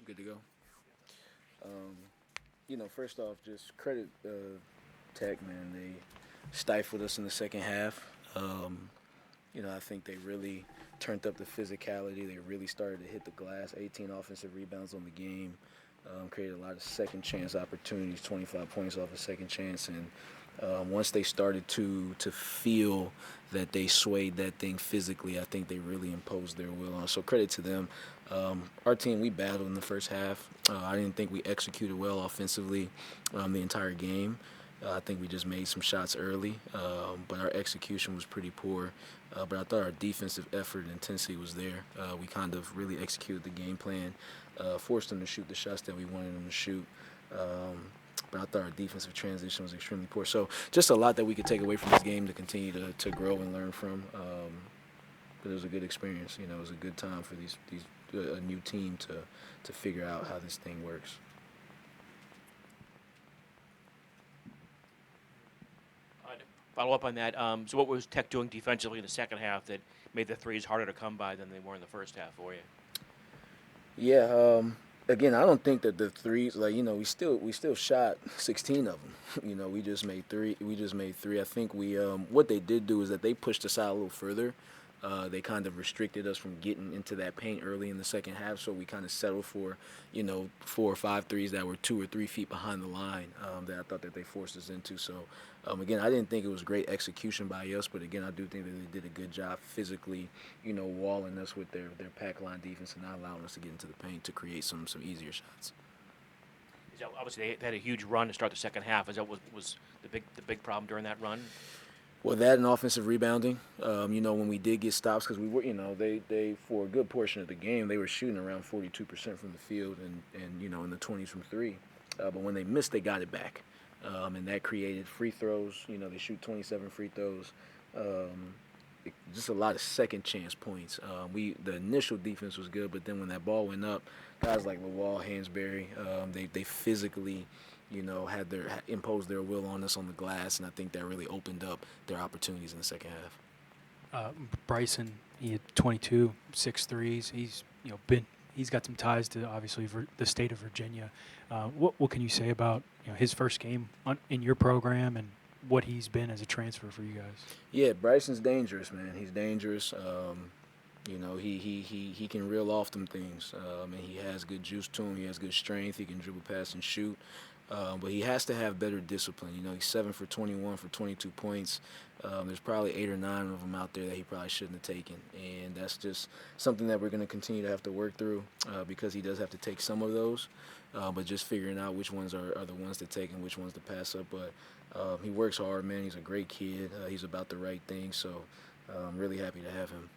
good to go. First off, just credit Tech, man. They stifled us in the second half. I think they really turned up the physicality. They really started to hit the glass. 18 offensive rebounds on the game. Created a lot of second chance opportunities, 25 points off a second chance. And once they started to feel that they swayed that thing physically, I think they really imposed their will on us. So credit to them. Our team, we battled in the first half. I didn't think we executed well offensively the entire game. I think we just made some shots early, but our execution was pretty poor. But I thought our defensive effort and intensity was there. We kind of really executed the game plan, forced them to shoot the shots that we wanted them to shoot. But I thought our defensive transition was extremely poor. So just a lot that we could take away from this game to continue to grow and learn from. But it was a good experience. It was a good time for a new team to figure out how this thing works. Follow up on that. So what was Tech doing defensively in the second half that made the threes harder to come by than they were in the first half for you? Yeah. Again, I don't think that the threes, we still shot 16 of them. We just made three. I think what they did do is that they pushed us out a little further. They kind of restricted us from getting into that paint early in the second half, so we kind of settled for, 4 or 5 threes that were 2 or 3 feet behind the line that I thought that they forced us into. So, again, I didn't think it was great execution by us, but again, I do think that they did a good job physically, walling us with their pack line defense and not allowing us to get into the paint to create some easier shots. Obviously, they had a huge run to start the second half. Was the big problem during that run? Well, that and offensive rebounding. When we did get stops, because we were, they for a good portion of the game, they were shooting around 42% from the field and in the 20s from three. But when they missed, they got it back. And that created free throws. They shoot 27 free throws. Just a lot of second chance points. The initial defense was good, but then when that ball went up, guys like Lawal, Hansberry, they physically imposed their will on us on the glass, and I think that really opened up their opportunities in the second half. Bryson, he had 22, 6 threes. He's got some ties to obviously the state of Virginia. What can you say about his first game in your program and what he's been as a transfer for you guys? Yeah, Bryson's dangerous, man. He's dangerous. He can reel off them things, and he has good juice to him. He has good strength. He can dribble, pass, and shoot. But he has to have better discipline. He's 7 for 21 for 22 points. There's probably 8 or 9 of them out there that he probably shouldn't have taken. And that's just something that we're going to continue to have to work through because he does have to take some of those. But just figuring out which ones are the ones to take and which ones to pass up. But he works hard, man. He's a great kid. He's about the right thing. So I'm really happy to have him.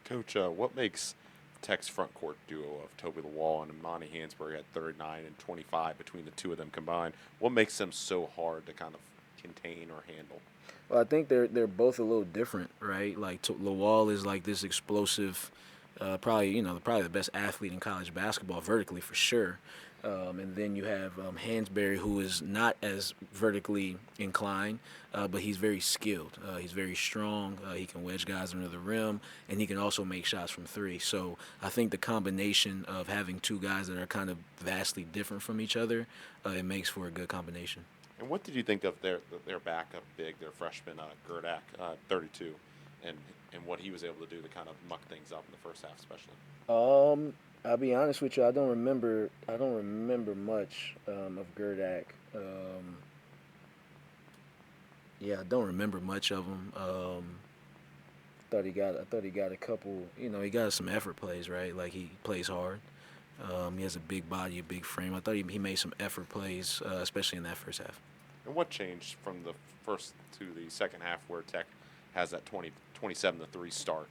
Coach, what makes Tech's front court duo of Toby Lawal and Imani Hansberry at 39 and 25 between the two of them combined, what makes them so hard to kind of contain or handle? Well, I think they're both a little different, right? Like Lawal is like this explosive, probably the best athlete in college basketball vertically for sure. And then you have Hansberry, who is not as vertically inclined, but he's very skilled. He's very strong. He can wedge guys under the rim, and he can also make shots from three. So I think the combination of having two guys that are kind of vastly different from each other, it makes for a good combination. And what did you think of their backup big, their freshman Gerdak, 32, and what he was able to do to kind of muck things up in the first half, especially? I'll be honest with you. I don't remember much of Gerdak. I don't remember much of him. I thought he got a couple. He got some effort plays, right? Like he plays hard. He has a big body, a big frame. I thought he made some effort plays, especially in that first half. And what changed from the first to the second half, where Tech has that 27-3 start?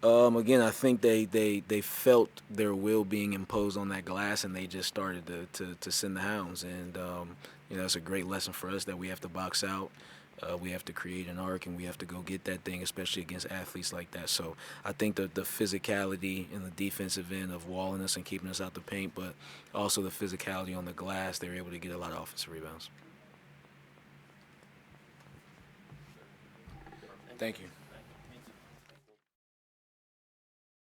Again, I think they felt their will being imposed on that glass, and they just started to send the hounds. And it's a great lesson for us that we have to box out. We have to create an arc, and we have to go get that thing, especially against athletes like that. So I think the physicality in the defensive end of walling us and keeping us out the paint, but also the physicality on the glass, they were able to get a lot of offensive rebounds. Thank you.